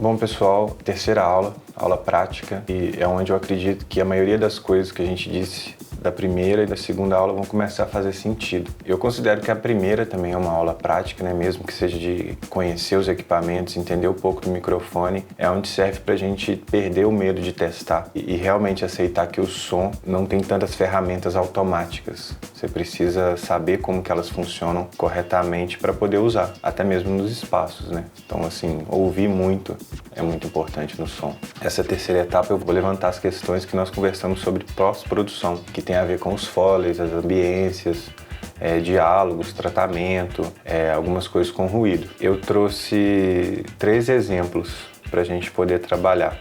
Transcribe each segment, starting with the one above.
Bom, pessoal, terceira aula prática, e é onde eu acredito que a maioria das coisas que a gente disse da primeira e da segunda aula vão começar a fazer sentido. Eu considero que a primeira também é uma aula prática, né? Mesmo que seja de conhecer os equipamentos, entender um pouco do microfone, é onde serve pra gente perder o medo de testar e realmente aceitar que o som não tem tantas ferramentas automáticas. Você precisa saber como que elas funcionam corretamente para poder usar, até mesmo nos espaços, né? Então, assim, ouvir muito é muito importante no som. Essa terceira etapa eu vou levantar as questões que nós conversamos sobre pós-produção, que tem a ver com os foleys, as ambiências, diálogos, tratamento, algumas coisas com ruído. Eu trouxe 3 exemplos para a gente poder trabalhar.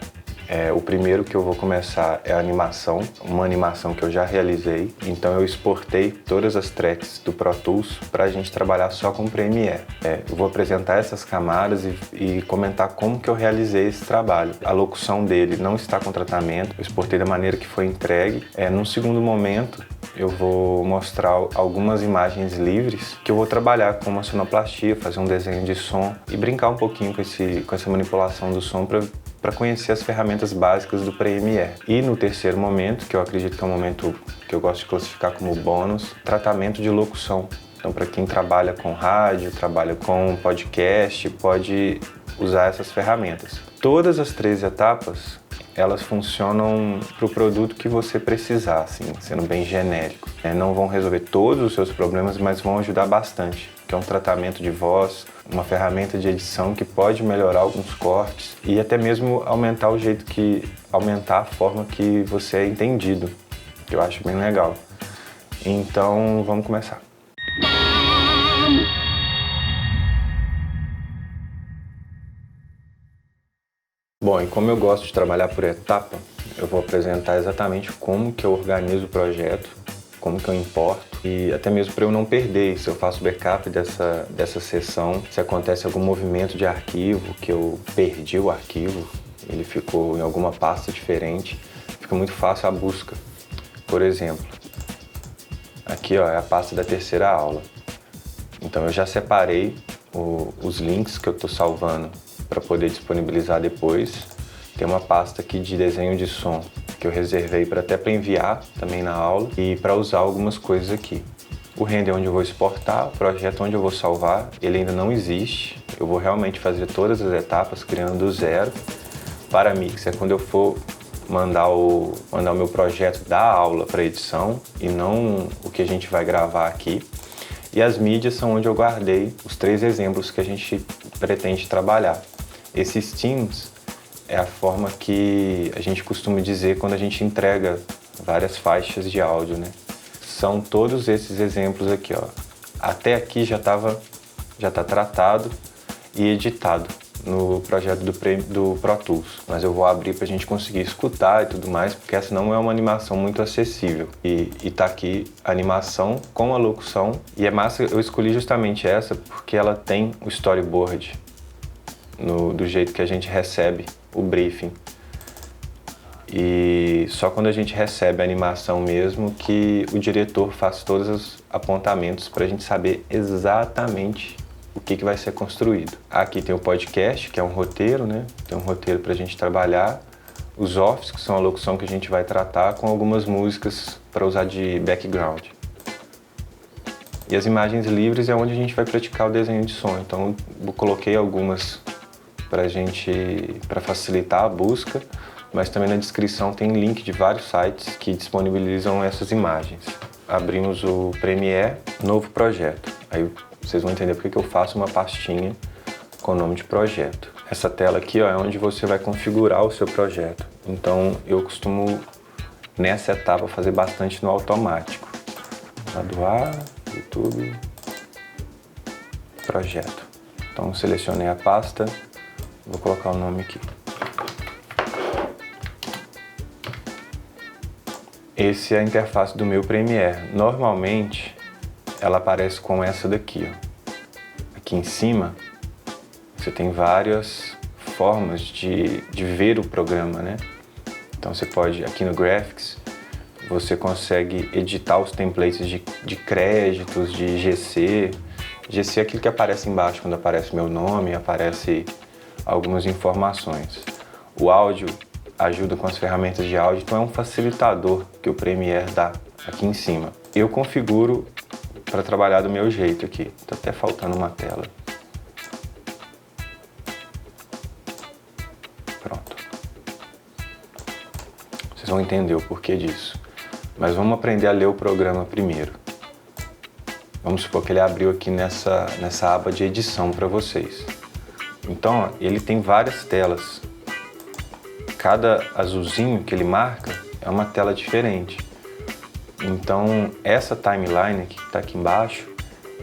O primeiro que eu vou começar é a animação, uma animação que eu já realizei. Então eu exportei todas as tracks do Pro Tools para a gente trabalhar só com Premiere. Eu vou apresentar essas camadas e comentar como que eu realizei esse trabalho. A locução dele não está com tratamento, eu exportei da maneira que foi entregue. Num segundo momento, eu vou mostrar algumas imagens livres que eu vou trabalhar com uma sonoplastia, fazer um desenho de som e brincar um pouquinho com essa manipulação do som para conhecer as ferramentas básicas do Premiere. E no terceiro momento, que eu acredito que é um momento que eu gosto de classificar como bônus, tratamento de locução. Então, para quem trabalha com rádio, trabalha com podcast, pode usar essas ferramentas. Todas as 3 etapas, elas funcionam para o produto que você precisar, assim, sendo bem genérico. Não vão resolver todos os seus problemas, mas vão ajudar bastante, que é um tratamento de voz, uma ferramenta de edição que pode melhorar alguns cortes e até mesmo aumentar a forma que você é entendido, que eu acho bem legal. Então, vamos começar. Bom, e como eu gosto de trabalhar por etapa, eu vou apresentar exatamente como que eu organizo o projeto, como que eu importo e até mesmo para eu não perder, se eu faço backup dessa sessão, se acontece algum movimento de arquivo, que eu perdi o arquivo, ele ficou em alguma pasta diferente, fica muito fácil a busca. Por exemplo, aqui ó, é a pasta da terceira aula. Então eu já separei os links que eu estou salvando para poder disponibilizar depois. Tem uma pasta aqui de desenho de som que eu reservei até para enviar também na aula e para usar algumas coisas aqui. O render é onde eu vou exportar, o projeto onde eu vou salvar, ele ainda não existe. Eu vou realmente fazer todas as etapas criando do zero. Para mix é quando eu for mandar o meu projeto da aula para edição e não o que a gente vai gravar aqui. E as mídias são onde eu guardei os 3 exemplos que a gente pretende trabalhar. Esses themes é a forma que a gente costuma dizer quando a gente entrega várias faixas de áudio, né? São todos esses exemplos aqui, ó. Até aqui já tá tratado e editado no projeto do Pro Tools, mas eu vou abrir para a gente conseguir escutar e tudo mais, porque essa não é uma animação muito acessível. E tá aqui a animação com a locução, e é massa, eu escolhi justamente essa porque ela tem o storyboard do jeito que a gente recebe o briefing. E só quando a gente recebe a animação mesmo que o diretor faz todos os apontamentos para a gente saber exatamente o que vai ser construído. Aqui tem o podcast, que é um roteiro, né? Tem um roteiro para a gente trabalhar. Os offs, que são a locução que a gente vai tratar, com algumas músicas para usar de background. E as imagens livres é onde a gente vai praticar o desenho de som. Então eu coloquei algumas para facilitar a busca, mas também na descrição tem link de vários sites que disponibilizam essas imagens. Abrimos o Premiere, novo projeto. Aí vocês vão entender porque que eu faço uma pastinha com o nome de projeto. Essa tela aqui ó, é onde você vai configurar o seu projeto. Então eu costumo, nessa etapa, fazer bastante no automático. Lado A, YouTube, projeto. Então selecionei a pasta, vou colocar o nome aqui. Essa é a interface do meu Premiere. Normalmente, ela aparece com essa daqui, ó. Aqui em cima, você tem várias formas de ver o programa, né? Então você pode, aqui no Graphics, você consegue editar os templates de créditos, de GC. GC é aquilo que aparece embaixo quando aparece meu nome, aparece algumas informações. O áudio ajuda com as ferramentas de áudio, então é um facilitador que o Premiere dá aqui em cima. Eu configuro para trabalhar do meu jeito aqui. Tá até faltando uma tela. Pronto. Vocês vão entender o porquê disso. Mas vamos aprender a ler o programa primeiro. Vamos supor que ele abriu aqui nessa aba de edição para vocês. Então, ó, ele tem várias telas. Cada azulzinho que ele marca é uma tela diferente. Então, essa timeline que está aqui embaixo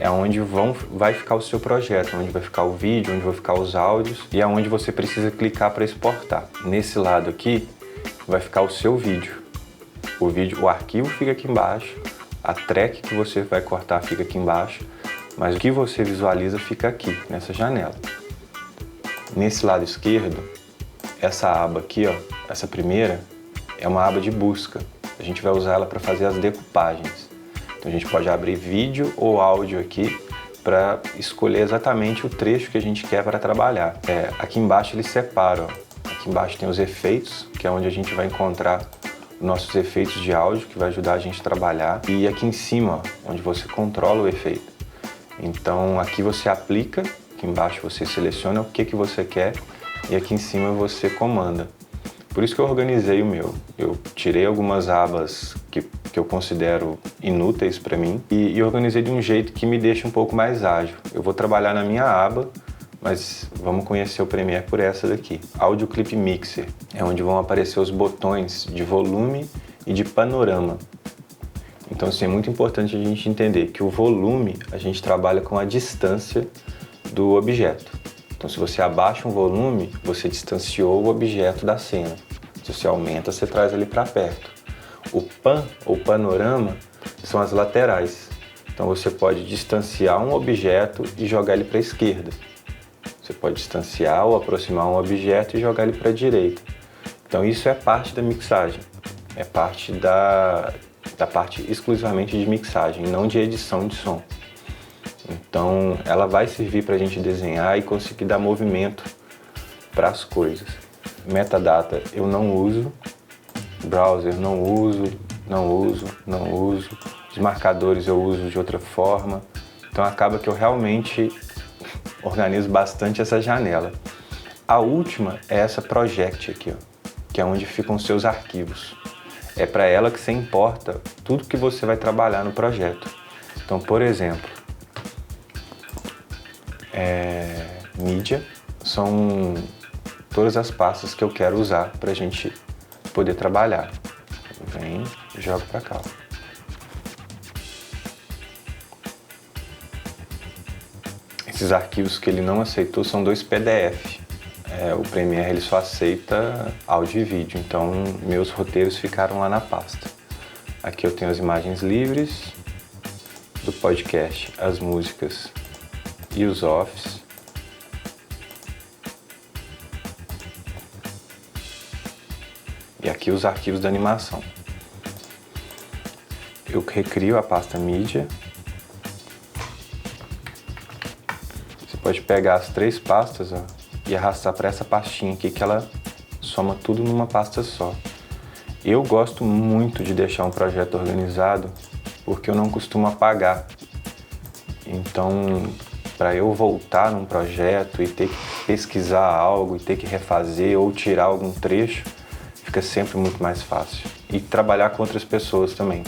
é onde vai ficar o seu projeto, onde vai ficar o vídeo, onde vai ficar os áudios e é onde você precisa clicar para exportar. Nesse lado aqui vai ficar o seu vídeo. O arquivo fica aqui embaixo, a track que você vai cortar fica aqui embaixo, mas o que você visualiza fica aqui, nessa janela. Nesse lado esquerdo, essa aba aqui, ó, essa primeira, é uma aba de busca. A gente vai usar ela para fazer as decupagens. Então a gente pode abrir vídeo ou áudio aqui para escolher exatamente o trecho que a gente quer para trabalhar. Aqui embaixo ele separa, ó. Aqui embaixo tem os efeitos, que é onde a gente vai encontrar nossos efeitos de áudio, que vai ajudar a gente a trabalhar. E aqui em cima, ó, onde você controla o efeito. Então aqui você aplica, aqui embaixo você seleciona o que você quer e aqui em cima você comanda. Por isso que eu organizei o meu. Eu tirei algumas abas que eu considero inúteis para mim e organizei de um jeito que me deixa um pouco mais ágil. Eu vou trabalhar na minha aba, mas vamos conhecer o Premiere por essa daqui. Audio Clip Mixer é onde vão aparecer os botões de volume e de panorama. Então, assim, é muito importante a gente entender que o volume a gente trabalha com a distância do objeto. Então, se você abaixa um volume, você distanciou o objeto da cena. Se você aumenta, você traz ele para perto. O pan ou panorama são as laterais. Então, você pode distanciar um objeto e jogar ele para a esquerda. Você pode distanciar ou aproximar um objeto e jogar ele para a direita. Então, isso é parte da mixagem. É parte da parte exclusivamente de mixagem, não de edição de som. Então, ela vai servir para a gente desenhar e conseguir dar movimento para as coisas. Metadata eu não uso, browser não uso. Os marcadores eu uso de outra forma. Então, acaba que eu realmente organizo bastante essa janela. A última é essa Project aqui, ó, que é onde ficam os seus arquivos. É para ela que você importa tudo que você vai trabalhar no projeto. Então, por exemplo, mídia são todas as pastas que eu quero usar para a gente poder trabalhar. Vem e jogo para cá. Esses arquivos que ele não aceitou são 2 PDF. O Premiere ele só aceita áudio e vídeo, então meus roteiros ficaram lá na pasta. Aqui eu tenho as imagens livres do podcast, as músicas e os offs. E aqui os arquivos da animação. Eu recrio a pasta mídia. Você pode pegar as 3 pastas, ó, e arrastar para essa pastinha aqui que ela soma tudo numa pasta só. Eu gosto muito de deixar um projeto organizado porque eu não costumo apagar. Então, para eu voltar num projeto e ter que pesquisar algo e ter que refazer ou tirar algum trecho, fica sempre muito mais fácil. E trabalhar com outras pessoas também.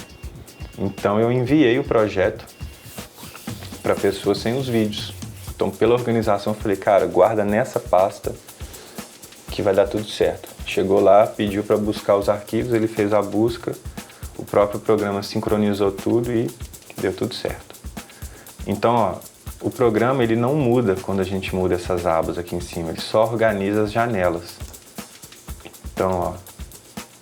Então eu enviei o projeto para pessoas sem os vídeos. Então, pela organização, eu falei, cara, guarda nessa pasta que vai dar tudo certo. Chegou lá, pediu para buscar os arquivos, ele fez a busca, o próprio programa sincronizou tudo e deu tudo certo. Então, ó, o programa ele não muda quando a gente muda essas abas aqui em cima, ele só organiza as janelas. Então, ó,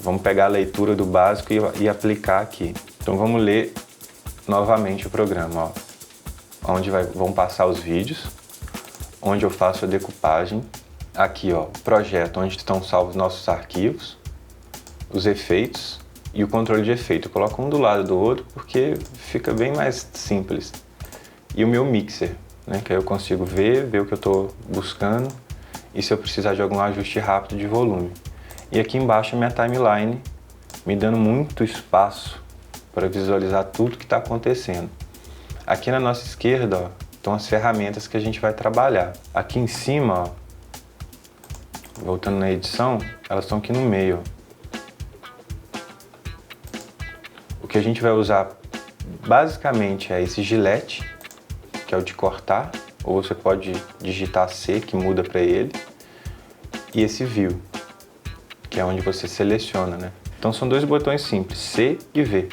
vamos pegar a leitura do básico e aplicar aqui. Então, vamos ler novamente o programa, ó. Onde vão passar os vídeos, onde eu faço a decupagem. Aqui, ó, projeto, onde estão salvos nossos arquivos, os efeitos e o controle de efeito. Eu coloco um do lado do outro porque fica bem mais simples. E o meu mixer, né, que aí eu consigo ver o que eu estou buscando e se eu precisar de algum ajuste rápido de volume. E aqui embaixo a minha timeline, me dando muito espaço para visualizar tudo que está acontecendo. Aqui na nossa esquerda, ó, estão as ferramentas que a gente vai trabalhar. Aqui em cima, ó, voltando na edição, elas estão aqui no meio. O que a gente vai usar basicamente é esse gilete, que é o de cortar, ou você pode digitar C, que muda para ele, e esse View, que é onde você seleciona, né? Então são dois botões simples, C e V,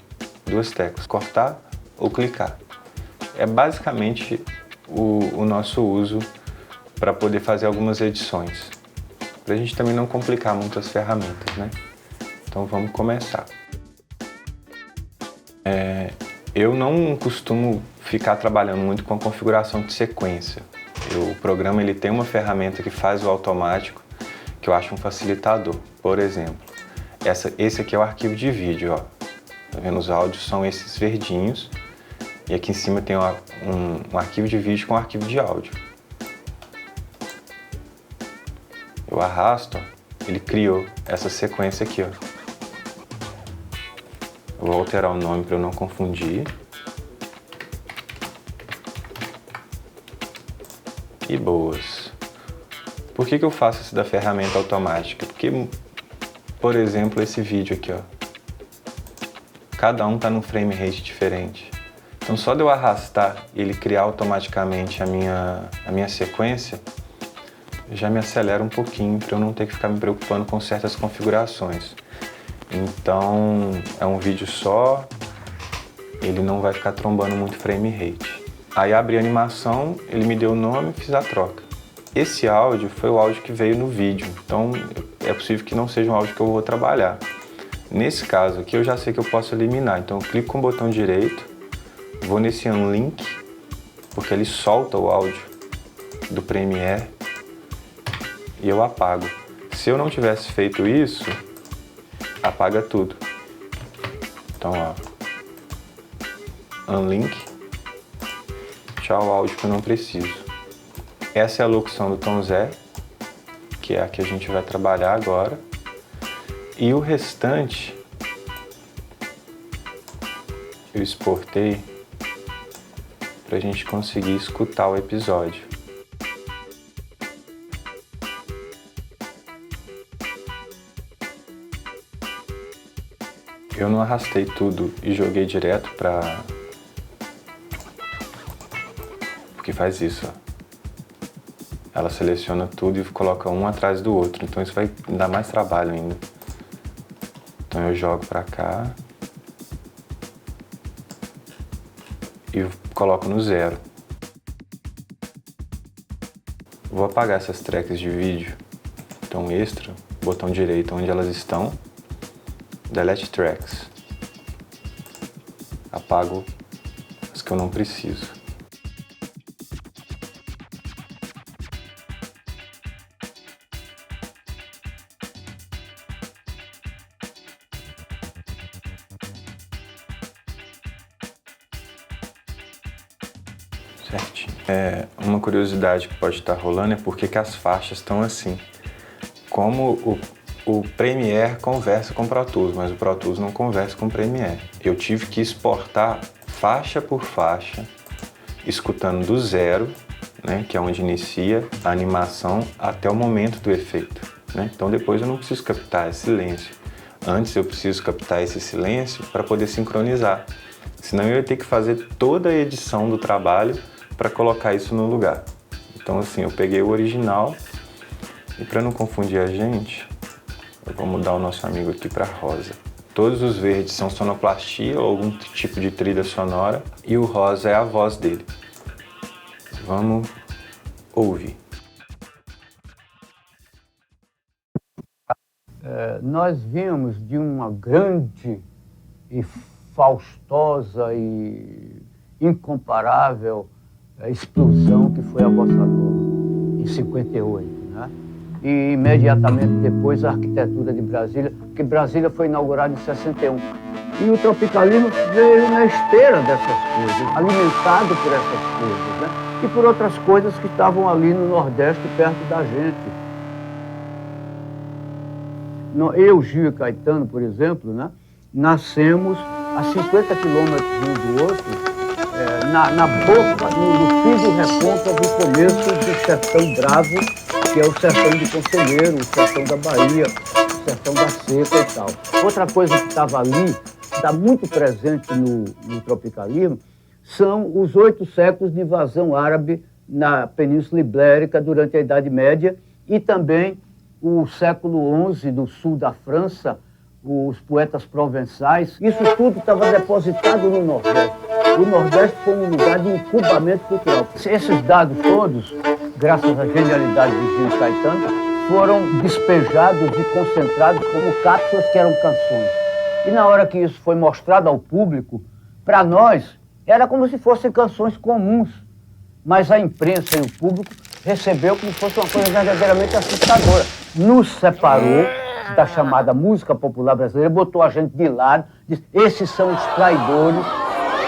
duas teclas, cortar ou clicar. É basicamente o nosso uso para poder fazer algumas edições, para a gente também não complicar muito as ferramentas, né? Então vamos começar. Eu não costumo ficar trabalhando muito com a configuração de sequência. O programa ele tem uma ferramenta que faz o automático, que eu acho um facilitador. Por exemplo, esse aqui é o arquivo de vídeo, ó. Tá vendo? Os áudios são esses verdinhos e aqui em cima tem um arquivo de vídeo com um arquivo de áudio. Eu arrasto, ó, ele criou essa sequência aqui, ó. Eu vou alterar o nome para eu não confundir. E boas. Por que eu faço isso da ferramenta automática? Porque, por exemplo, esse vídeo aqui, ó. Cada um tá num frame rate diferente. Então só de eu arrastar e ele criar automaticamente a minha sequência, já me acelera um pouquinho para eu não ter que ficar me preocupando com certas configurações. Então é um vídeo só, ele não vai ficar trombando muito frame rate. Aí abri a animação, ele me deu o nome e fiz a troca. Esse áudio foi o áudio que veio no vídeo, então é possível que não seja um áudio que eu vou trabalhar. Nesse caso aqui eu já sei que eu posso eliminar, então eu clico com o botão direito, vou nesse Unlink, porque ele solta o áudio do Premiere e eu apago. Se eu não tivesse feito isso, apaga tudo. Então, ó, Unlink, tchau áudio que eu não preciso. Essa é a locução do Tom Zé, que é a que a gente vai trabalhar agora. E o restante eu exportei para a gente conseguir escutar o episódio. Eu não arrastei tudo e joguei direto porque faz isso, ó. Ela seleciona tudo e coloca um atrás do outro, então isso vai dar mais trabalho ainda. Então eu jogo pra cá e coloco no 0. Vou apagar essas tracks de vídeo. Então extra, botão direito onde elas estão, Delete Tracks. Apago as que eu não preciso. Certinho. Uma curiosidade que pode estar rolando é porque que as faixas estão assim. Como o Premiere conversa com o Pro Tools, mas o Pro Tools não conversa com o Premiere. Eu tive que exportar faixa por faixa, escutando do 0, né, que é onde inicia a animação, até o momento do efeito, né? Então depois eu não preciso captar esse silêncio. Antes eu preciso captar esse silêncio para poder sincronizar. Senão eu ia ter que fazer toda a edição do trabalho para colocar isso no lugar. Então assim, eu peguei o original e para não confundir a gente, eu vou mudar o nosso amigo aqui para rosa. Todos os verdes são sonoplastia ou algum tipo de trilha sonora e o rosa é a voz dele. Vamos ouvir. Nós vimos de uma grande e faustosa e incomparável explosão que foi a Bossa Nova, em 58, né? E imediatamente depois a arquitetura de Brasília, porque Brasília foi inaugurada em 61. E o tropicalismo veio na esteira dessas coisas, alimentado por essas coisas, né? E por outras coisas que estavam ali no Nordeste, perto da gente. Eu, Gil e Caetano, por exemplo, né, nascemos a 50 quilômetros um do outro, na boca, no fim do Recôncavo, do começo do sertão bravo, que é o sertão de Conselheiro, o sertão da Bahia, o sertão da Seca e tal. Outra coisa que estava ali, está muito presente no tropicalismo, são os 8 séculos de invasão árabe na Península Ibérica durante a Idade Média e também o século XI do sul da França, os poetas provençais. Isso tudo estava depositado no Nordeste. O Nordeste foi um lugar de incubamento cultural. Esses dados todos, graças à genialidade de Gil e Caetano, foram despejados e concentrados como cápsulas que eram canções. E na hora que isso foi mostrado ao público, para nós, era como se fossem canções comuns. Mas a imprensa e o público recebeu como se fosse uma coisa verdadeiramente assustadora. Nos separou da chamada música popular brasileira, botou a gente de lado, disse, esses são os traidores,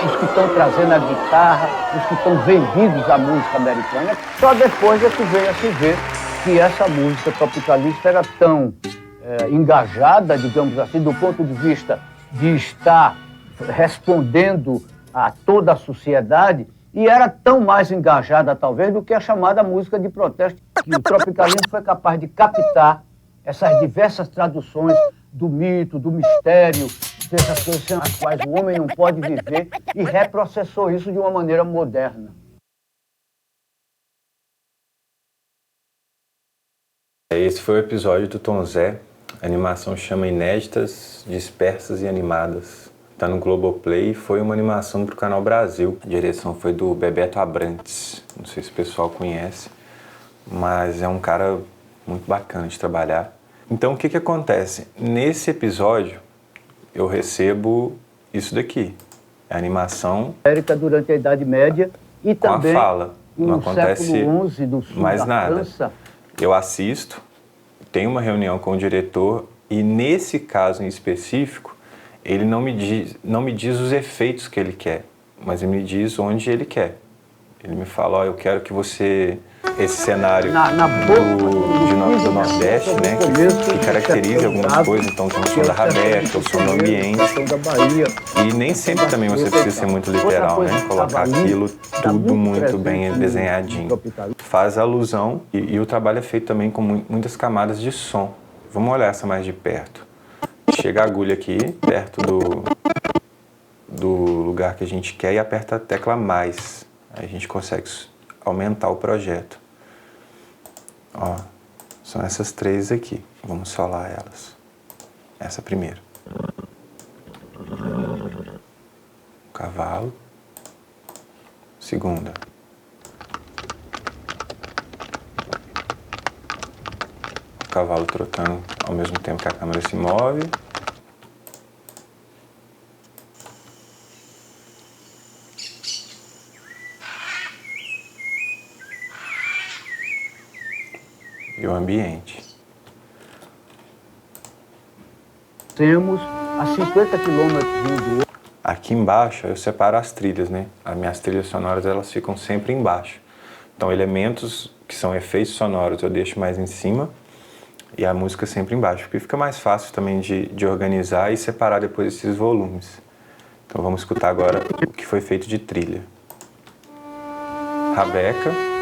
os que estão trazendo a guitarra, os que estão vendidos à música americana. Só depois é que veio a se ver que essa música tropicalista era tão engajada, digamos assim, do ponto de vista de estar respondendo a toda a sociedade, e era tão mais engajada, talvez, do que a chamada música de protesto. E o tropicalismo foi capaz de captar essas diversas traduções do mito, do mistério, dessas coisas sem as quais o homem não pode viver, e reprocessou isso de uma maneira moderna. Esse foi o episódio do Tom Zé. A animação chama Inéditas, Dispersas e Animadas. Está no Globoplay e foi uma animação para o Canal Brasil. A direção foi do Bebeto Abrantes. Não sei se o pessoal conhece, mas é um cara muito bacana de trabalhar. Então, o que que acontece? Nesse episódio, eu recebo isso daqui. A animação América durante a Idade Média e com também a fala. Não acontece século XI do sul mais da nada. França. Eu assisto, tenho uma reunião com o diretor e, nesse caso em específico, ele não me diz os efeitos que ele quer, mas ele me diz onde ele quer. Ele me fala, ó, eu quero que você... Esse cenário do Nordeste, né, que caracteriza algumas coisas, então tem o som da rabeca, o som do ambiente. E nem sempre também você precisa ser muito literal, né, colocar aquilo tudo muito bem desenhadinho. Faz alusão e o trabalho é feito também com muitas camadas de som. Vamos olhar essa mais de perto. Chega a agulha aqui, perto do lugar que a gente quer e aperta a tecla mais. Aí a gente consegue aumentar o projeto. Ó, são essas 3 aqui. Vamos solar elas. Essa primeira. Cavalo. Segunda. O cavalo trotando ao mesmo tempo que a câmera se move. E o ambiente. Temos a 50 quilômetros um do outro. Aqui embaixo eu separo as trilhas, né? As minhas trilhas sonoras elas ficam sempre embaixo. Então elementos que são efeitos sonoros eu deixo mais em cima e a música sempre embaixo, porque fica mais fácil também de organizar e separar depois esses volumes. Então vamos escutar agora o que foi feito de trilha. Rabeca.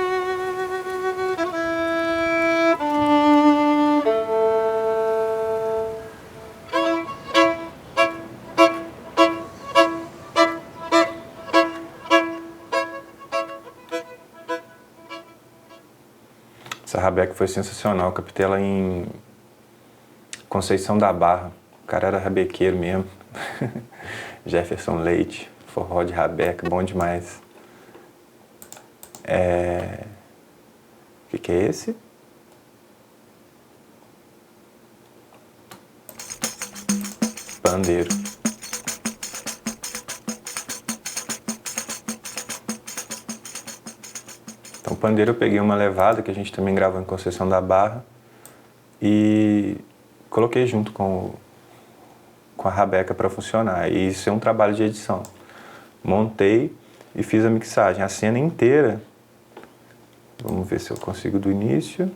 Essa rabeca foi sensacional, eu captei ela em Conceição da Barra. O cara era rabequeiro mesmo. Jefferson Leite, forró de rabeca, bom demais. O que é esse? Pandeiro. Então, pandeiro eu peguei uma levada que a gente também gravou em Conceição da Barra e coloquei junto com a rabeca para funcionar. E isso é um trabalho de edição. Montei e fiz a mixagem. A cena inteira, vamos ver se eu consigo do início,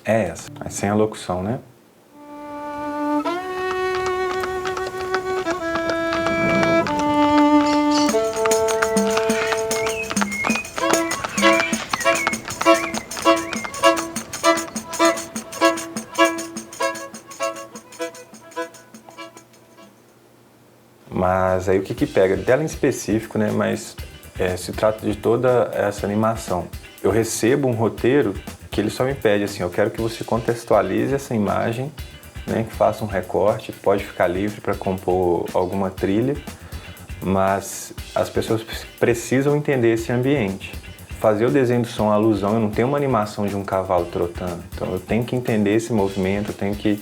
é essa, mas sem a locução, né? Mas aí o que pega? Dela em específico, né? Mas se trata de toda essa animação. Eu recebo um roteiro que ele só me pede assim, eu quero que você contextualize essa imagem, né? Que faça um recorte, pode ficar livre para compor alguma trilha, mas as pessoas precisam entender esse ambiente. Fazer o desenho do som, a alusão, eu não tenho uma animação de um cavalo trotando, então eu tenho que entender esse movimento, eu tenho que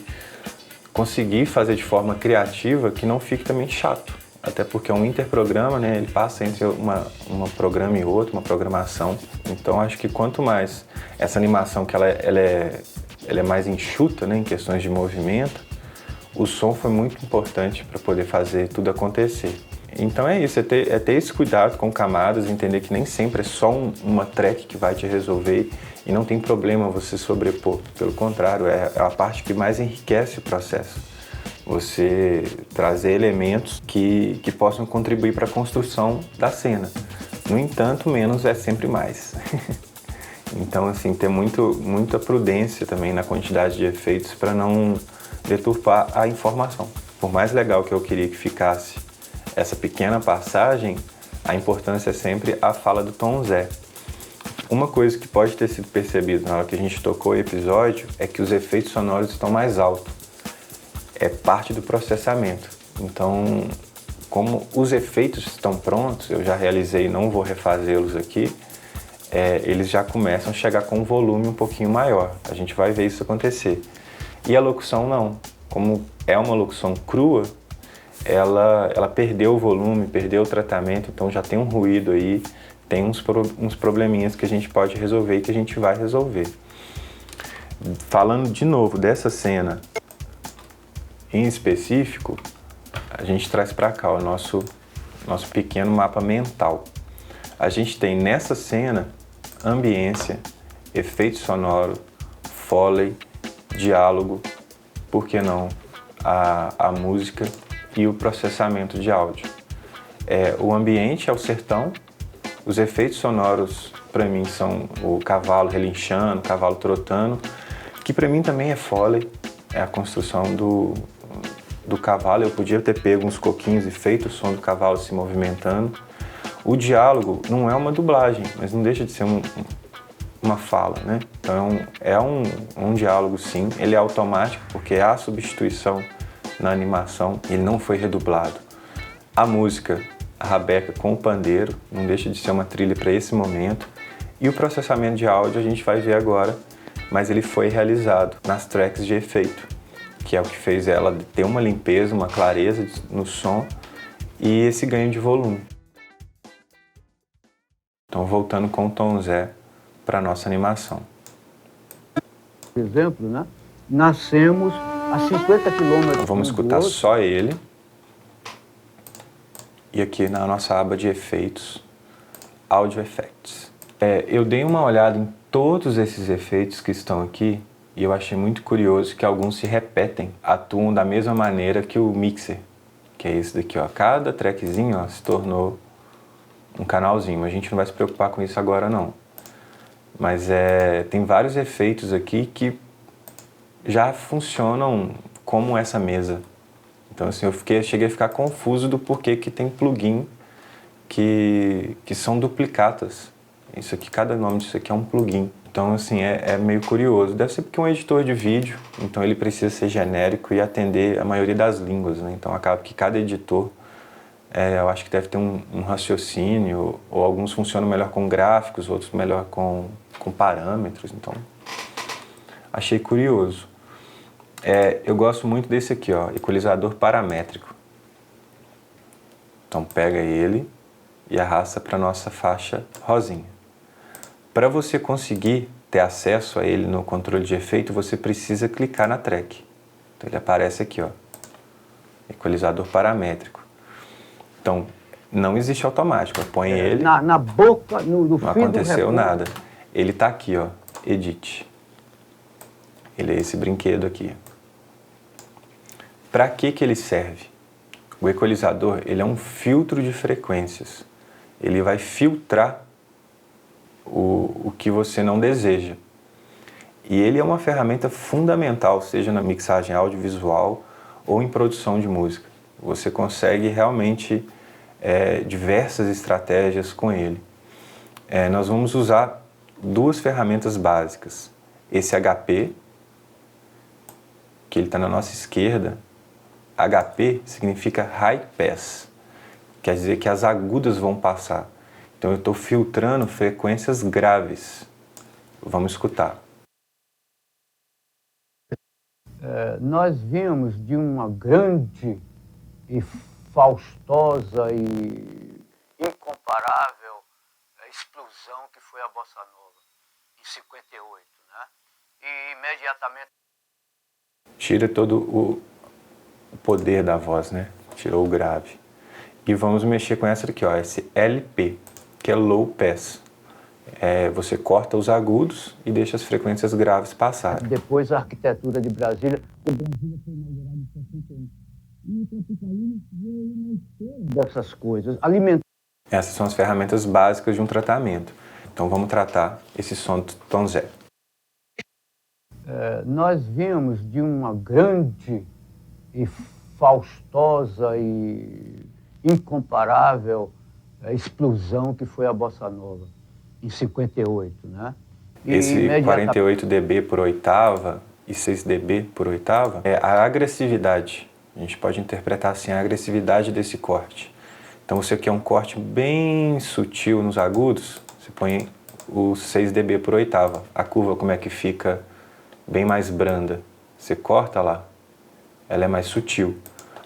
conseguir fazer de forma criativa que não fique também chato. Até porque é um interprograma, né? Ele passa entre uma programa e outro, uma programação. Então acho que quanto mais essa animação que ela é mais enxuta, né? Em questões de movimento, o som foi muito importante para poder fazer tudo acontecer. Então é isso, é ter esse cuidado com camadas, entender que nem sempre é só uma track que vai te resolver e não tem problema você sobrepor. Pelo contrário, é a parte que mais enriquece o processo. Você trazer elementos que possam contribuir para a construção da cena. No entanto, menos é sempre mais. Então, assim, ter muita prudência também na quantidade de efeitos para não deturpar a informação. Por mais legal que eu queria que ficasse essa pequena passagem, a importância é sempre a fala do Tom Zé. Uma coisa que pode ter sido percebida na hora que a gente tocou o episódio é que os efeitos sonoros estão mais altos. É parte do processamento. Então, como os efeitos estão prontos, eu já realizei, não vou refazê-los aqui, eles já começam a chegar com um volume um pouquinho maior. A gente vai ver isso acontecer. E a locução não. Como é uma locução crua, ela perdeu o volume, perdeu o tratamento, então já tem um ruído aí, tem uns probleminhas que a gente pode resolver e que a gente vai resolver. Falando de novo dessa cena em específico, a gente traz para cá o nosso pequeno mapa mental. A gente tem nessa cena ambiência, efeito sonoro, foley, diálogo, por que não a música e o processamento de áudio. O ambiente é o sertão, os efeitos sonoros para mim são o cavalo relinchando, o cavalo trotando, que para mim também é foley, é a construção do cavalo. Eu podia ter pego uns coquinhos e feito o som do cavalo se movimentando. O diálogo não é uma dublagem, mas não deixa de ser uma fala, né? Então é um diálogo sim, ele é automático porque há substituição na animação, ele não foi redublado. A música, a rabeca com o pandeiro, não deixa de ser uma trilha para esse momento. E o processamento de áudio a gente vai ver agora, mas ele foi realizado nas tracks de efeito, que é o que fez ela ter uma limpeza, uma clareza no som e esse ganho de volume. Então, voltando com o Tom Zé para a nossa animação. Por exemplo, né? Nascemos a 50 quilômetros. Então, vamos escutar só ele. E aqui na nossa aba de efeitos, Audio Effects. Eu dei uma olhada em todos esses efeitos que estão aqui e eu achei muito curioso que alguns se repetem, atuam da mesma maneira que o mixer, que é esse daqui, ó. Cada trackzinho, ó, se tornou um canalzinho. A gente não vai se preocupar com isso agora, não. Mas tem vários efeitos aqui que já funcionam como essa mesa. Então, assim, cheguei a ficar confuso do porquê que tem plugin que são duplicatas. Isso aqui, cada nome disso aqui é um plugin. Então, assim, é meio curioso. Deve ser porque é um editor de vídeo, então ele precisa ser genérico e atender a maioria das línguas, né? Então, acaba que cada editor, eu acho que deve ter um raciocínio, ou alguns funcionam melhor com gráficos, outros melhor com parâmetros. Então, achei curioso. Eu gosto muito desse aqui, ó, equalizador paramétrico. Então, pega ele e arrasta para a nossa faixa rosinha. Para você conseguir ter acesso a ele no controle de efeito, você precisa clicar na track. Então ele aparece aqui, ó, equalizador paramétrico. Então, não existe automático, põe ele... Na boca, no não fim aconteceu do nada. Ele está aqui, ó, Edit. Ele é esse brinquedo aqui. Para que ele serve? O equalizador, ele é um filtro de frequências. Ele vai filtrar o que você não deseja. E ele é uma ferramenta fundamental, seja na mixagem audiovisual ou em produção de música. você consegue realmente diversas estratégias com ele. Nós vamos usar duas ferramentas básicas. Esse HP, que ele está na nossa esquerda. HP significa High Pass, quer dizer que as agudas vão passar. Então eu estou filtrando frequências graves. Vamos escutar. Nós vimos de uma grande e faustosa e incomparável explosão que foi a Bossa Nova, em 58, né? E imediatamente... Tira todo o poder da voz, né? Tirou o grave. E vamos mexer com essa daqui, ó, esse LP, que é Low Pass. Você corta os agudos e deixa as frequências graves passarem. Depois a arquitetura de Brasília. O Brasília foi inaugurado em 61. E o tropicalismo veio na esteira dessas coisas, alimentando. Essas são as ferramentas básicas de um tratamento. Então vamos tratar esse som do tom zero. Nós vimos de uma grande e faustosa e incomparável explosão que foi a Bossa Nova, em 58, né? E esse 48 dB por oitava e 6 dB por oitava é a agressividade. A gente pode interpretar assim a agressividade desse corte. Então você quer um corte bem sutil nos agudos, você põe o 6 dB por oitava. A curva como é que fica bem mais branda. Você corta lá, ela é mais sutil.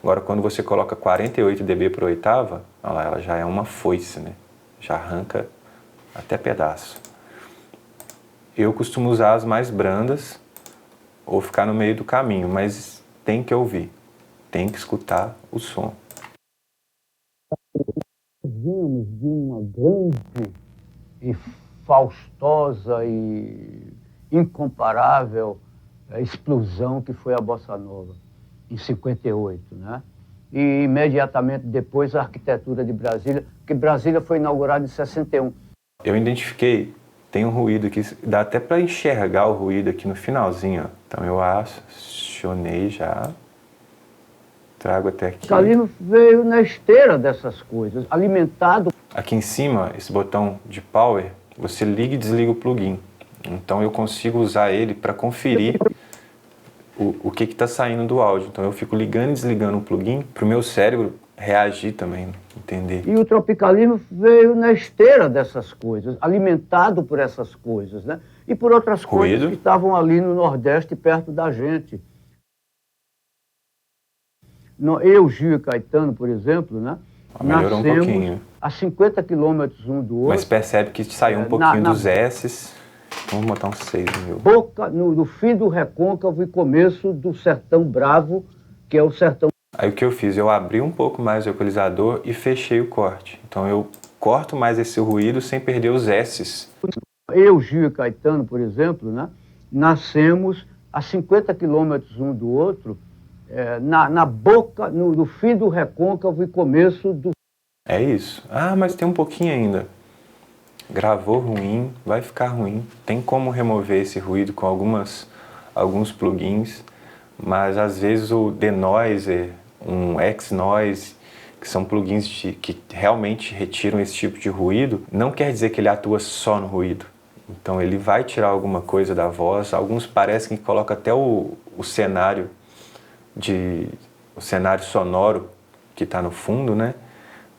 Agora quando você coloca 48 dB por oitava, olha lá, ela já é uma foice, né? Já arranca até pedaço. Eu costumo usar as mais brandas ou ficar no meio do caminho, mas tem que ouvir, tem que escutar o som. Vimos de uma grande e faustosa e incomparável explosão que foi a Bossa Nova, em 58, né? E imediatamente depois a arquitetura de Brasília, porque Brasília foi inaugurada em 61. Eu identifiquei, tem um ruído aqui, dá até para enxergar o ruído aqui no finalzinho, ó. Então eu acionei já, trago até aqui. O tropicalismo veio na esteira dessas coisas, alimentado. Aqui em cima, esse botão de power, você liga e desliga o plugin. Então eu consigo usar ele para conferir o que está saindo do áudio. Então eu fico ligando e desligando o plugin para o meu cérebro reagir também, entender. E o tropicalismo veio na esteira dessas coisas, alimentado por essas coisas, né? E por outras coisas que estavam ali no Nordeste, perto da gente. Eu, Gil e Caetano, por exemplo, né? Melhorou um pouquinho. A 50 quilômetros um do outro. Mas percebe que saiu um pouquinho dos S's. Vamos botar um 6 no meu. Boca, no fim do recôncavo e começo do Sertão Bravo, que é o sertão. Aí o que eu fiz? Eu abri um pouco mais o equalizador e fechei o corte. Então eu corto mais esse ruído sem perder os S's. Eu, Gil e Caetano, por exemplo, né? Nascemos a 50 quilômetros um do outro, na boca, no fim do recôncavo e começo do... É isso. Ah, mas tem um pouquinho ainda. Gravou ruim, vai ficar ruim. Tem como remover esse ruído com alguns plugins, mas às vezes o Denoiser, um X-Noise, que são plugins que realmente retiram esse tipo de ruído, não quer dizer que ele atua só no ruído. Então ele vai tirar alguma coisa da voz. Alguns parecem que colocam até o cenário sonoro que está no fundo, né?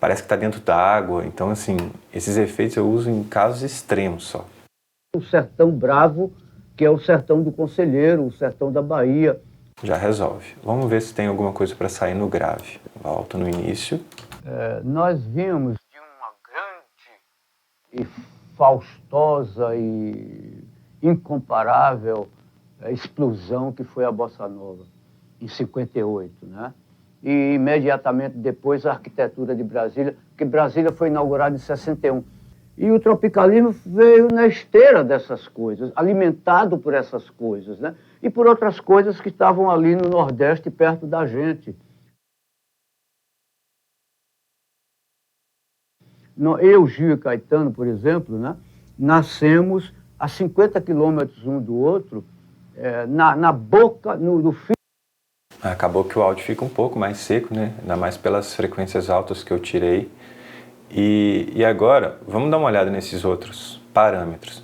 Parece que está dentro da água. Então, assim, esses efeitos eu uso em casos extremos só. O Sertão Bravo, que é o sertão do Conselheiro, o sertão da Bahia. Já resolve. Vamos ver se tem alguma coisa para sair no grave. Volto no início. Nós vimos de uma grande e faustosa e incomparável explosão que foi a Bossa Nova, em 58, né? E imediatamente depois a arquitetura de Brasília, porque Brasília foi inaugurada em 61. E o tropicalismo veio na esteira dessas coisas, alimentado por essas coisas, né? E por outras coisas que estavam ali no Nordeste, perto da gente. Eu, Gil e Caetano, por exemplo, né? Nascemos a 50 quilômetros um do outro, na boca, no fim. Acabou que o áudio fica um pouco mais seco, né? Ainda mais pelas frequências altas que eu tirei. E agora, vamos dar uma olhada nesses outros parâmetros.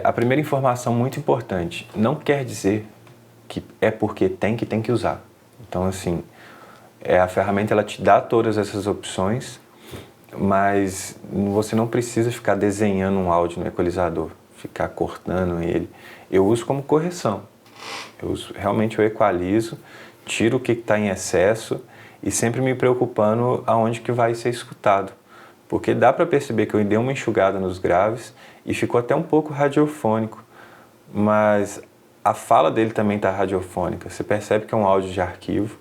A primeira informação muito importante, não quer dizer que é porque tem que usar. Então, assim, a ferramenta ela te dá todas essas opções, mas você não precisa ficar desenhando um áudio no equalizador, ficar cortando ele. Eu uso como correção. Realmente eu equalizo, tiro o que está em excesso e sempre me preocupando aonde que vai ser escutado. Porque dá para perceber que eu dei uma enxugada nos graves e ficou até um pouco radiofônico, mas a fala dele também está radiofônica. Você percebe que é um áudio de arquivo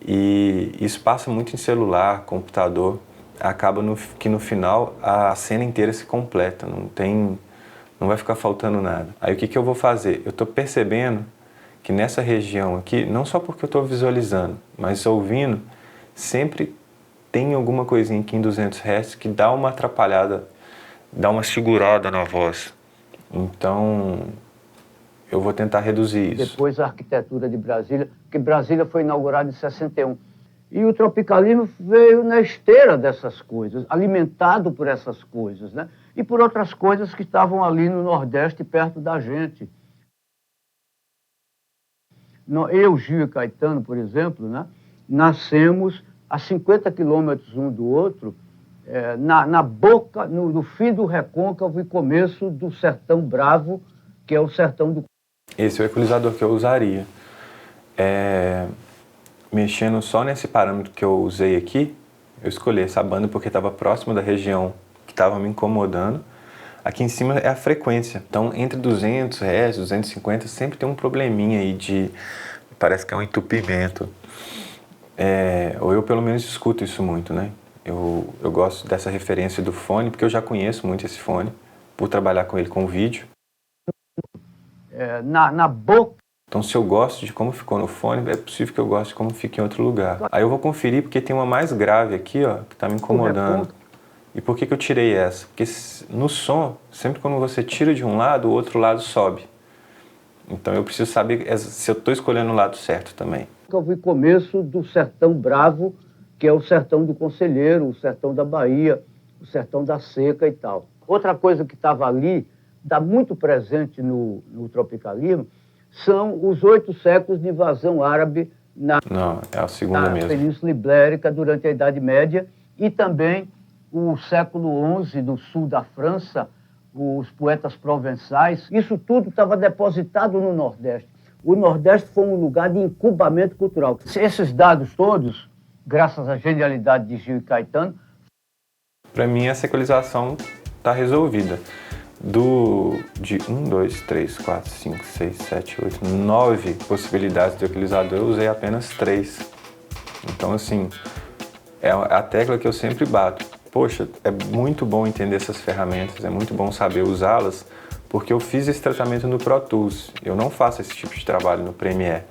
e isso passa muito em celular, computador. Acaba que no final a cena inteira se completa, não vai ficar faltando nada. Aí o que eu vou fazer? Eu estou percebendo que nessa região aqui, não só porque eu estou visualizando, mas ouvindo, sempre tem alguma coisinha aqui em 200 Hz que dá uma atrapalhada, dá uma segurada na voz. Então, eu vou tentar reduzir isso. Depois a arquitetura de Brasília, porque Brasília foi inaugurada em 61. E o tropicalismo veio na esteira dessas coisas, alimentado por essas coisas, né? E por outras coisas que estavam ali no Nordeste, perto da gente. Eu, Gil e Caetano, por exemplo, né, nascemos a 50 quilômetros um do outro, na boca, no fim do recôncavo e começo do Sertão Bravo, que é o sertão do... Esse é o equalizador que eu usaria. Mexendo só nesse parâmetro que eu usei aqui, eu escolhi essa banda porque estava próximo da região que estava me incomodando. Aqui em cima é a frequência. Então, entre 200 Hz, 250, sempre tem um probleminha aí de... Parece que é um entupimento. Ou eu, pelo menos, escuto isso muito, né? Eu gosto dessa referência do fone, porque eu já conheço muito esse fone, por trabalhar com ele com vídeo. Na boca. Então, se eu gosto de como ficou no fone, é possível que eu goste de como fica em outro lugar. Aí eu vou conferir, porque tem uma mais grave aqui, ó, que está me incomodando. E por que eu tirei essa? Porque no som, sempre quando você tira de um lado, o outro lado sobe. Então eu preciso saber se eu estou escolhendo o lado certo também. Eu vi começo do Sertão Bravo, que é o sertão do Conselheiro, o sertão da Bahia, o sertão da Seca e tal. Outra coisa que estava ali, está muito presente no tropicalismo, são os 8 séculos de invasão árabe na Península Ibérica durante a Idade Média e também o século XI no sul da França, os poetas provençais. Isso tudo estava depositado no Nordeste. O Nordeste foi um lugar de incubamento cultural. Esses dados todos, graças à genialidade de Gil e Caetano... Para mim, essa equalização está resolvida. De 1, 2, 3, 4, 5, 6, 7, 8, 9 possibilidades de equalizador, eu usei apenas 3. Então, assim, é a tecla que eu sempre bato. Poxa, é muito bom entender essas ferramentas, é muito bom saber usá-las, porque eu fiz esse tratamento no Pro Tools. Eu não faço esse tipo de trabalho no Premiere.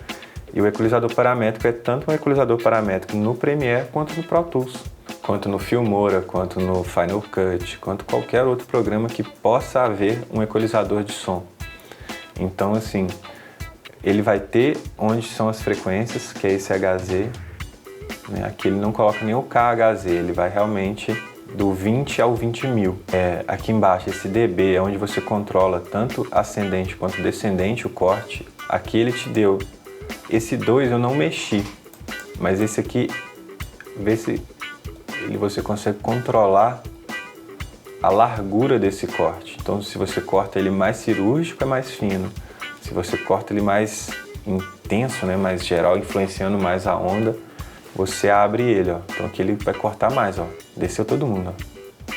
E o equalizador paramétrico é tanto um equalizador paramétrico no Premiere quanto no Pro Tools, quanto no Filmora, quanto no Final Cut, quanto qualquer outro programa que possa haver um equalizador de som. Então, assim, ele vai ter onde são as frequências, que é esse HZ. Né? Aqui ele não coloca nem o KHZ, ele vai realmente do 20 ao 20 mil. Aqui embaixo, esse dB é onde você controla tanto ascendente quanto descendente o corte. Aqui ele te deu. Esse 2 eu não mexi, mas esse aqui, vê se você consegue controlar a largura desse corte. Então, se você corta ele mais cirúrgico, é mais fino. Se você corta ele mais intenso, né, mais geral, influenciando mais a onda, você abre ele, ó. Então aqui ele vai cortar mais, ó. Desceu todo mundo, ó.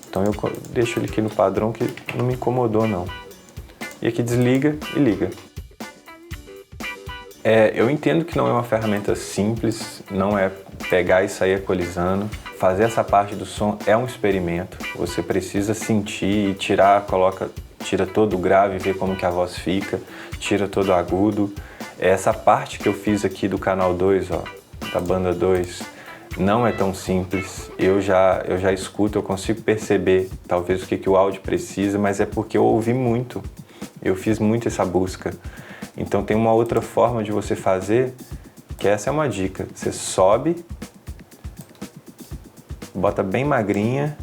Então eu deixo ele aqui no padrão que não me incomodou, não. E aqui desliga e liga. Eu entendo que não é uma ferramenta simples, não é pegar e sair equalizando. Fazer essa parte do som é um experimento. Você precisa sentir e tira todo o grave, ver como que a voz fica, tira todo o agudo. Essa parte que eu fiz aqui do canal 2, ó, da banda 2, não é tão simples. Eu já escuto, eu consigo perceber talvez o que o áudio precisa, mas é porque eu ouvi muito. Eu fiz muito essa busca. Então tem uma outra forma de você fazer, que essa é uma dica. Você sobe, bota bem magrinha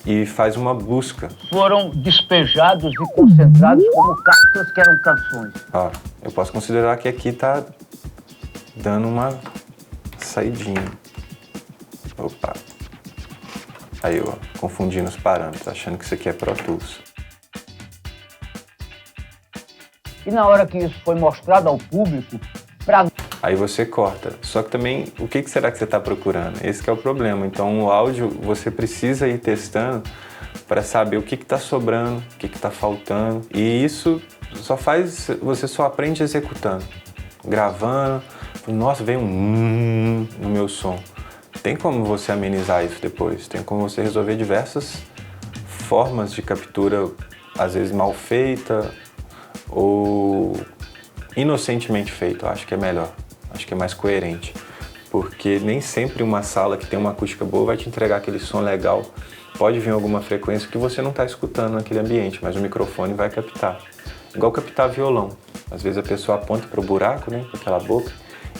e faz uma busca. Foram despejados e concentrados como cápsulas que eram canções. Ó, eu posso considerar que aqui tá dando uma saidinha. Opa. Aí, ó, confundindo os parâmetros, achando que isso aqui é Pro Tools. E na hora que isso foi mostrado ao público, Aí você corta. Só que também, o que será que você está procurando? Esse que é o problema. Então, o áudio, você precisa ir testando para saber o que está sobrando, o que está faltando. E isso você só aprende executando. Gravando. Nossa, veio um no meu som. Tem como você amenizar isso depois. Tem como você resolver diversas formas de captura, às vezes mal feita ou inocentemente feito. Acho que é melhor. Acho que é mais coerente. Porque nem sempre uma sala que tem uma acústica boa vai te entregar aquele som legal. Pode vir alguma frequência que você não está escutando naquele ambiente, mas o microfone vai captar. Igual captar violão. Às vezes a pessoa aponta para o buraco, né, com aquela boca,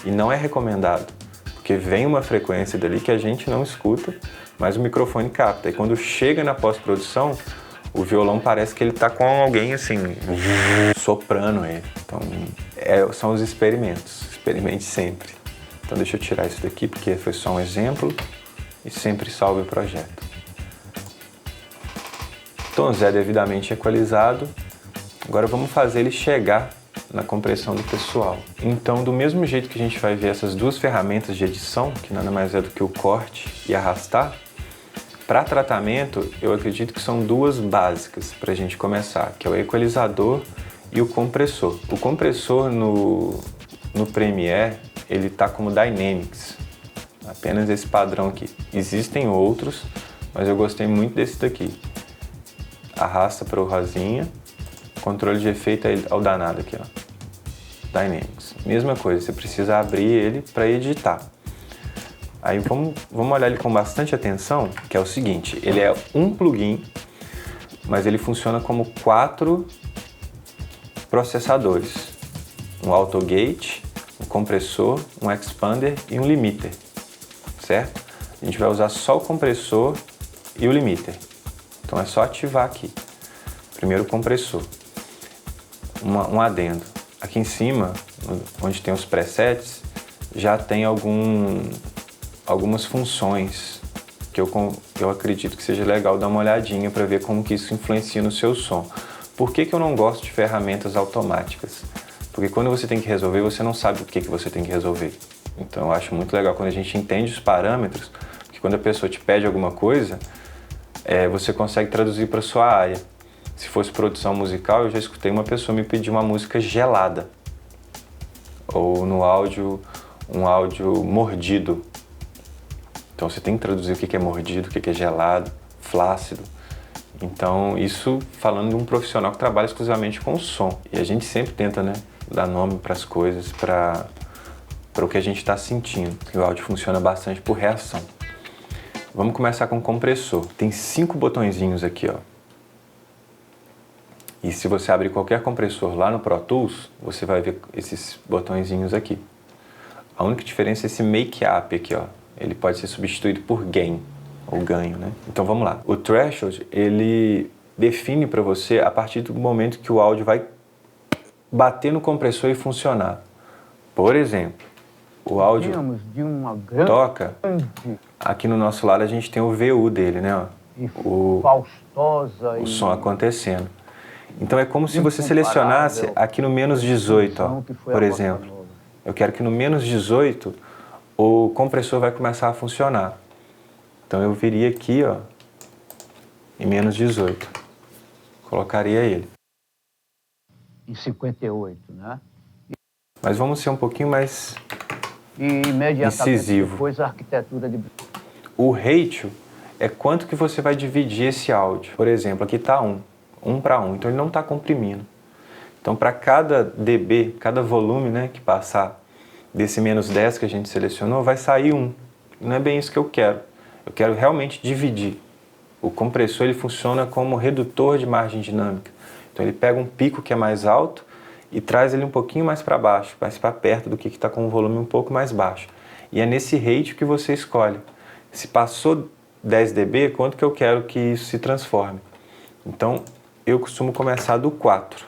e não é recomendado. Porque vem uma frequência dali que a gente não escuta, mas o microfone capta. E quando chega na pós-produção, o violão parece que ele está com alguém assim, soprando ele. Então, são os experimentos. Experimente sempre. Então deixa eu tirar isso daqui, porque foi só um exemplo. E sempre salve o projeto. Tom Zé devidamente equalizado. Agora vamos fazer ele chegar na compressão do pessoal. Então, do mesmo jeito que a gente vai ver essas duas ferramentas de edição, que nada mais é do que o corte e arrastar, para tratamento, eu acredito que são duas básicas para a gente começar, que é o equalizador e o compressor. O compressor no Premiere, ele está como Dynamics, apenas esse padrão aqui. Existem outros, mas eu gostei muito desse daqui. Arrasta para o rosinha, controle de efeito é o danado aqui, ó. Dynamics. Mesma coisa, você precisa abrir ele para editar. Aí vamos olhar ele com bastante atenção, que é o seguinte, ele é um plugin, mas ele funciona como 4 processadores. Um AutoGate, um compressor, um expander e um limiter, certo? A gente vai usar só o compressor e o limiter. Então é só ativar aqui. Primeiro o compressor. Um adendo. Aqui em cima, onde tem os presets, já tem algumas funções que eu acredito que seja legal dar uma olhadinha para ver como que isso influencia no seu som. Por que eu não gosto de ferramentas automáticas? Porque quando você tem que resolver, você não sabe o que você tem que resolver. Então eu acho muito legal quando a gente entende os parâmetros, porque quando a pessoa te pede alguma coisa, você consegue traduzir para sua área. Se fosse produção musical, eu já escutei uma pessoa me pedir uma música gelada. Ou no áudio, um áudio mordido. Então você tem que traduzir o que é mordido, o que é gelado, flácido. Então isso falando de um profissional que trabalha exclusivamente com o som. E a gente sempre tenta, né, dar nome para as coisas, para o que a gente está sentindo. E o áudio funciona bastante por reação. Vamos começar com o compressor. Tem 5 botõezinhos aqui, ó. E se você abrir qualquer compressor lá no Pro Tools, você vai ver esses botõezinhos aqui. A única diferença é esse Make Up aqui, ó. Ele pode ser substituído por Gain, ou ganho, né? Então vamos lá. O Threshold, ele define para você a partir do momento que o áudio vai bater no compressor e funcionar. Por exemplo, o áudio toca, aqui no nosso lado a gente tem o VU dele, né? Ó. O som acontecendo. Então é como se você selecionasse aqui no menos 18, ó, por exemplo. Eu quero que no menos 18 o compressor vai começar a funcionar. Então eu viria aqui, ó, em menos 18. Colocaria ele. Em 58, né? Mas vamos ser um pouquinho mais incisivo. Depois a arquitetura de... O ratio é quanto que você vai dividir esse áudio. Por exemplo, aqui está 1 para 1, então ele não está comprimindo. Então para cada dB, cada volume, né, que passar desse menos 10 que a gente selecionou, vai sair 1. Não é bem isso que eu quero. Eu quero realmente dividir. O compressor ele funciona como redutor de margem dinâmica. Então ele pega um pico que é mais alto e traz ele um pouquinho mais para baixo, mais para perto do que está com um volume um pouco mais baixo. E é nesse rate que você escolhe. Se passou 10 dB, quanto que eu quero que isso se transforme? Então, eu costumo começar do 4.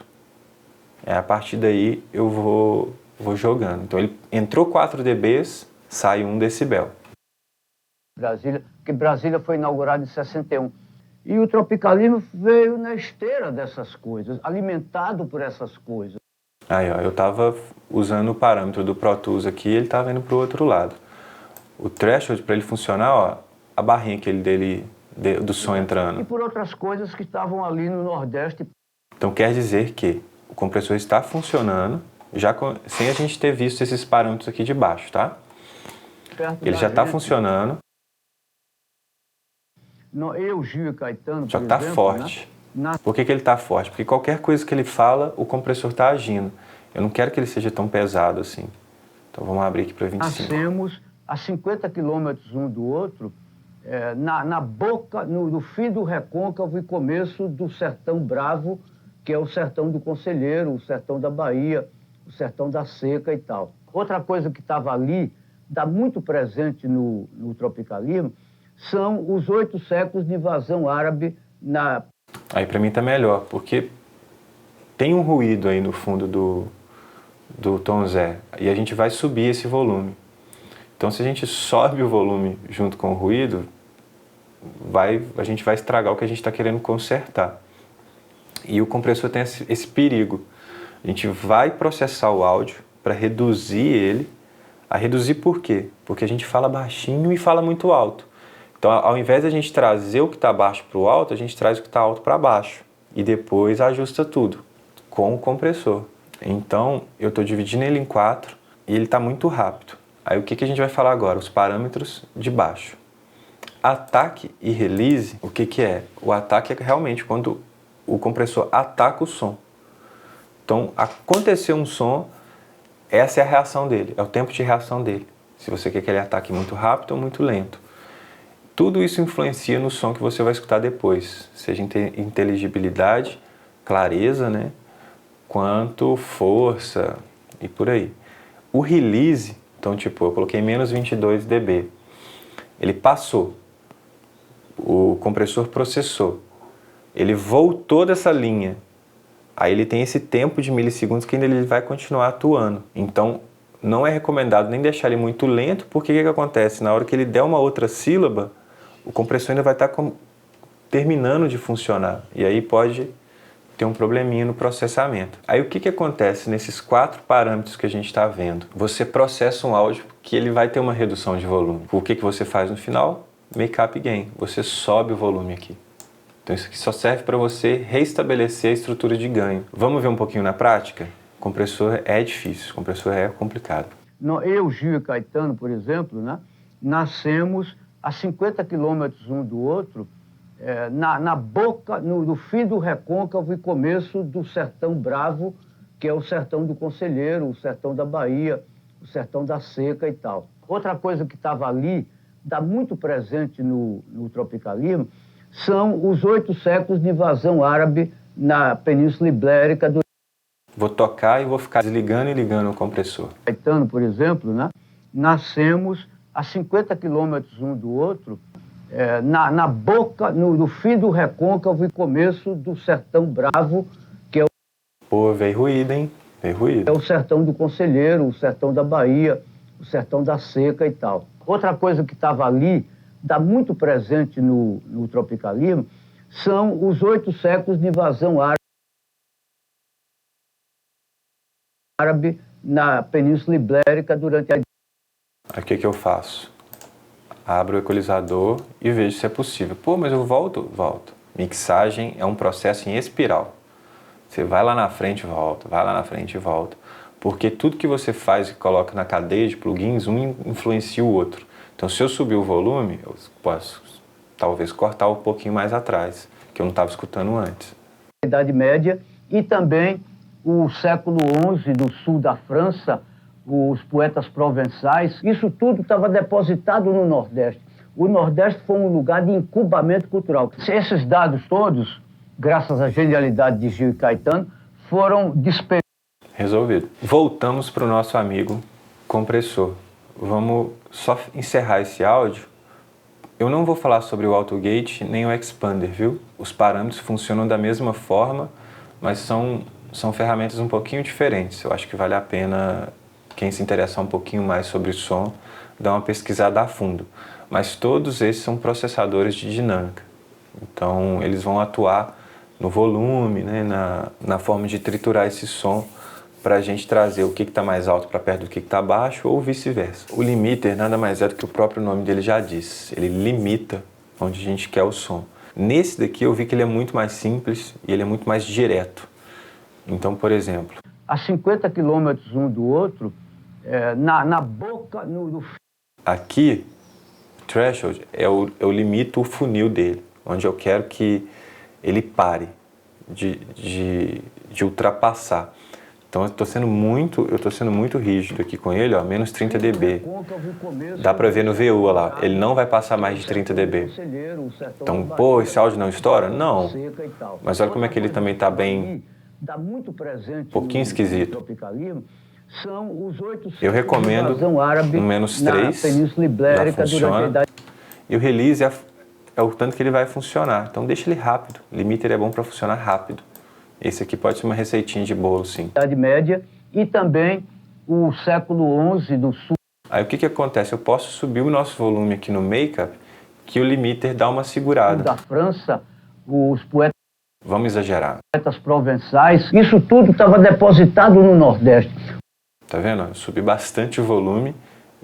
A partir daí, eu vou jogando. Então, ele entrou 4 dBs, sai 1 decibel. Brasília, porque Brasília foi inaugurada em 61. E o tropicalismo veio na esteira dessas coisas, alimentado por essas coisas. Aí, ó, eu estava usando o parâmetro do Pro Tools aqui, ele estava indo para o outro lado. O threshold, para ele funcionar, ó, a barrinha do som entrando. E por outras coisas que estavam ali no Nordeste. Então quer dizer que o compressor está funcionando, sem a gente ter visto esses parâmetros aqui de baixo, tá? Ele já está funcionando. Eu, Gil e Caetano, já está forte. Né? Por que ele está forte? Porque qualquer coisa que ele fala, o compressor está agindo. Eu não quero que ele seja tão pesado assim. Então vamos abrir aqui para 25. Nascemos a 50 quilômetros um do outro, na boca, no fim do recôncavo e começo do sertão bravo, que é o sertão do Conselheiro, o sertão da Bahia, o sertão da Seca e tal. Outra coisa que estava ali, dá muito presente no tropicalismo, são os 8 séculos de invasão árabe na... Aí para mim tá melhor, porque tem um ruído aí no fundo do tom Zé, e a gente vai subir esse volume. Então se a gente sobe o volume junto com o ruído, a gente vai estragar o que a gente está querendo consertar. E o compressor tem esse perigo. A gente vai processar o áudio para reduzir ele. A reduzir por quê? Porque a gente fala baixinho e fala muito alto. Então, ao invés de a gente trazer o que está baixo para o alto, a gente traz o que está alto para baixo. E depois ajusta tudo com o compressor. Então, eu estou dividindo ele em 4 e ele está muito rápido. Aí, o que a gente vai falar agora? Os parâmetros de baixo. Ataque e release, o que é? O ataque é realmente quando o compressor ataca o som. Então, aconteceu um som, essa é a reação dele, é o tempo de reação dele. Se você quer que ele ataque muito rápido ou muito lento. Tudo isso influencia no som que você vai escutar depois, seja inteligibilidade, clareza, né? Quanto força e por aí. O release, então tipo, eu coloquei menos 22 dB. Ele passou, o compressor processou, ele voltou dessa linha. Aí ele tem esse tempo de milissegundos que ainda ele vai continuar atuando. Então, não é recomendado nem deixar ele muito lento, porque o que acontece? Na hora que ele der uma outra sílaba, o compressor ainda vai estar terminando de funcionar. E aí pode ter um probleminha no processamento. Aí o que acontece nesses 4 parâmetros que a gente está vendo? Você processa um áudio que ele vai ter uma redução de volume. O que você faz no final? Make-up gain. Você sobe o volume aqui. Então isso aqui só serve para você restabelecer a estrutura de ganho. Vamos ver um pouquinho na prática? O compressor é difícil, o compressor é complicado. Eu, Gil e Caetano, por exemplo, né, nascemos a 50 quilômetros um do outro, na boca, no fim do recôncavo e começo do sertão bravo, que é o sertão do Conselheiro, o sertão da Bahia, o sertão da Seca e tal. Outra coisa que estava ali, dá muito presente no tropicalismo, são os 8 séculos de invasão árabe na Península Ibérica. Vou tocar e vou ficar desligando e ligando o compressor. Caetano, por exemplo, né, nascemos a 50 quilômetros um do outro, na boca, no fim do recôncavo e começo do sertão bravo, que é o... Pô, veio ruído, hein? Veio ruído. É o sertão do Conselheiro, o sertão da Bahia, o sertão da Seca e tal. Outra coisa que estava ali, dá muito presente no tropicalismo, são os 8 séculos de invasão árabe na Península Ibérica durante a... Aí o que eu faço? Abro o equalizador e vejo se é possível. Pô, mas eu volto? Volto. Mixagem é um processo em espiral. Você vai lá na frente e volta, vai lá na frente e volta. Porque tudo que você faz e coloca na cadeia de plugins, um influencia o outro. Então, se eu subir o volume, eu posso talvez cortar um pouquinho mais atrás, que eu não estava escutando antes. Idade Média e também o século XI do sul da França, os poetas provençais, isso tudo estava depositado no Nordeste. O Nordeste foi um lugar de incubamento cultural. Esses dados todos graças à genialidade de Gil e Caetano, foram dispensados. Resolvido. Voltamos para o nosso amigo compressor. Vamos só encerrar esse áudio. Eu não vou falar sobre o AutoGate nem o Expander, viu? Os parâmetros funcionam da mesma forma, mas são ferramentas um pouquinho diferentes. Eu acho que vale a pena, quem se interessar um pouquinho mais sobre som, dar uma pesquisada a fundo. Mas todos esses são processadores de dinâmica. Então, eles vão atuar no volume, né, na forma de triturar esse som para a gente trazer o que está mais alto para perto do que está baixo ou vice-versa. O limiter nada mais é do que o próprio nome dele já diz. Ele limita onde a gente quer o som. Nesse daqui eu vi que ele é muito mais simples e ele é muito mais direto. Então, por exemplo... A 50 quilômetros um do outro, na boca, no... Aqui, threshold, eu limito o funil dele, onde eu quero que ele pare de ultrapassar. Então eu estou sendo muito rígido aqui com ele, ó, menos 30 dB. Dá para ver no VU, olha lá, ele não vai passar mais de 30 dB. Então, pô, esse áudio não estoura? Não. Mas olha como é que ele também está bem, um pouquinho esquisito. Eu recomendo um menos 3, já funciona. E o release é o tanto que ele vai funcionar. Então deixa ele rápido. O limiter é bom para funcionar rápido. Esse aqui pode ser uma receitinha de bolo, sim. Idade Média e também o século XI do Sul. Aí o que acontece? Eu posso subir o nosso volume aqui no Makeup, que o limiter dá uma segurada. Da França, os poetas... Vamos exagerar. Poetas provençais, isso tudo estava depositado no Nordeste. Tá vendo? Eu subi bastante o volume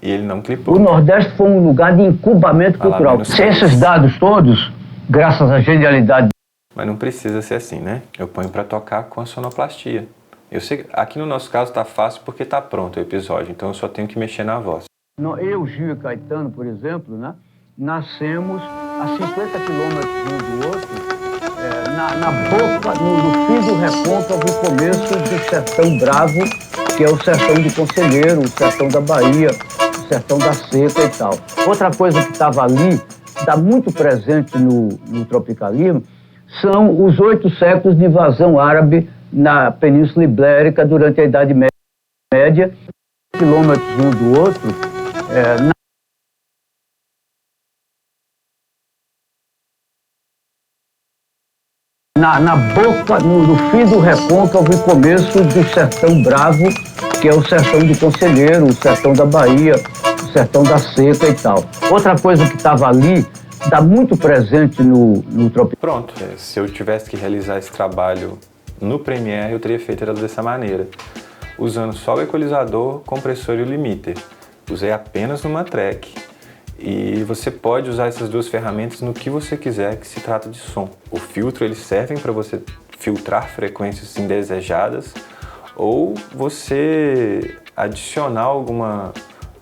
e ele não clipou. O Nordeste foi um lugar de incubamento cultural. Sem esses dados todos, graças à genialidade... Mas não precisa ser assim, né? Eu ponho para tocar com a sonoplastia. Eu sei que aqui no nosso caso tá fácil porque tá pronto o episódio, então eu só tenho que mexer na voz. Eu, Gil e Caetano, por exemplo, né, nascemos a 50 quilômetros um do outro, na boca, no fim do recôncavo, começo do Sertão Bravo, que é o sertão de Conselheiro, o sertão da Bahia, o sertão da Seca e tal. Outra coisa que estava ali, está muito presente no tropicalismo, são os 8 séculos de invasão árabe na Península Ibérica durante a Idade Média, quilômetros um do outro, na boca, no fim do recôncavo e começo do Sertão Bravo, que é o sertão de Conselheiro, o sertão da Bahia, o sertão da Seca e tal. Outra coisa que estava ali, está muito presente no tropicalismo. Pronto, se eu tivesse que realizar esse trabalho no Premiere, eu teria feito dessa maneira, usando só o equalizador, compressor e o limiter. Usei apenas numa track. E você pode usar essas duas ferramentas no que você quiser que se trata de som. O filtro, eles servem para você filtrar frequências indesejadas ou você adicionar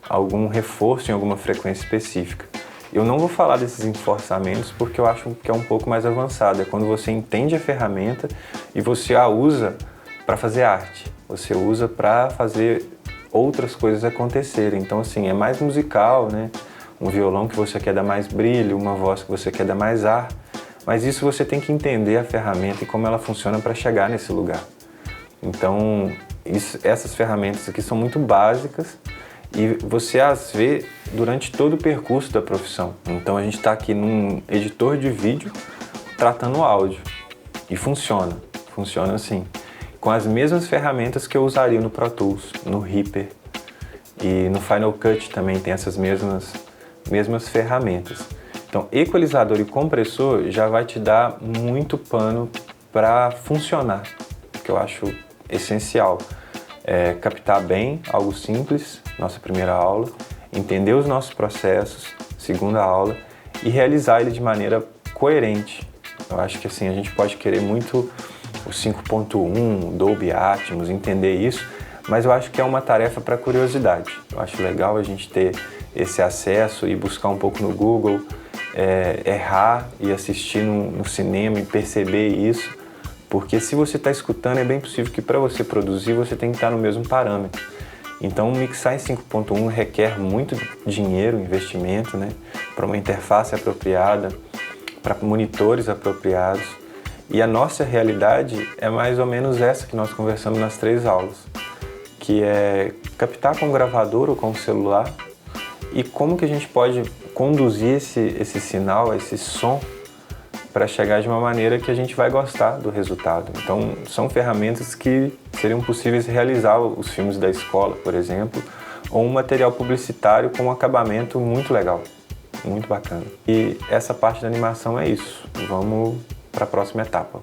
algum reforço em alguma frequência específica. Eu não vou falar desses enforçamentos porque eu acho que é um pouco mais avançado. É quando você entende a ferramenta e você a usa para fazer arte. Você usa para fazer outras coisas acontecerem. Então, assim, é mais musical, né? Um violão que você quer dar mais brilho, uma voz que você quer dar mais ar. Mas isso você tem que entender a ferramenta e como ela funciona para chegar nesse lugar. Então, essas ferramentas aqui são muito básicas e você as vê durante todo o percurso da profissão. Então a gente está aqui num editor de vídeo tratando o áudio e funciona assim, com as mesmas ferramentas que eu usaria no Pro Tools, no Reaper e no Final Cut também tem essas mesmas ferramentas. Então equalizador e compressor já vai te dar muito pano para funcionar, que eu acho essencial. Captar bem, algo simples, nossa primeira aula, entender os nossos processos, segunda aula, e realizar ele de maneira coerente. Eu acho que assim, a gente pode querer muito o 5.1, Dolby Atmos, entender isso, mas eu acho que é uma tarefa para curiosidade. Eu acho legal a gente ter esse acesso e buscar um pouco no Google, errar e assistir no cinema e perceber isso, porque se você está escutando, é bem possível que para você produzir você tem que estar no mesmo parâmetro. Então mixar em 5.1 requer muito dinheiro, investimento, né? Para uma interface apropriada, para monitores apropriados. E a nossa realidade é mais ou menos essa que nós conversamos nas 3 aulas, que é captar com o gravador ou com o celular e como que a gente pode conduzir esse sinal, esse som, para chegar de uma maneira que a gente vai gostar do resultado. Então, são ferramentas que seriam possíveis realizar os filmes da escola, por exemplo, ou um material publicitário com um acabamento muito legal, muito bacana. E essa parte da animação é isso. Vamos para a próxima etapa.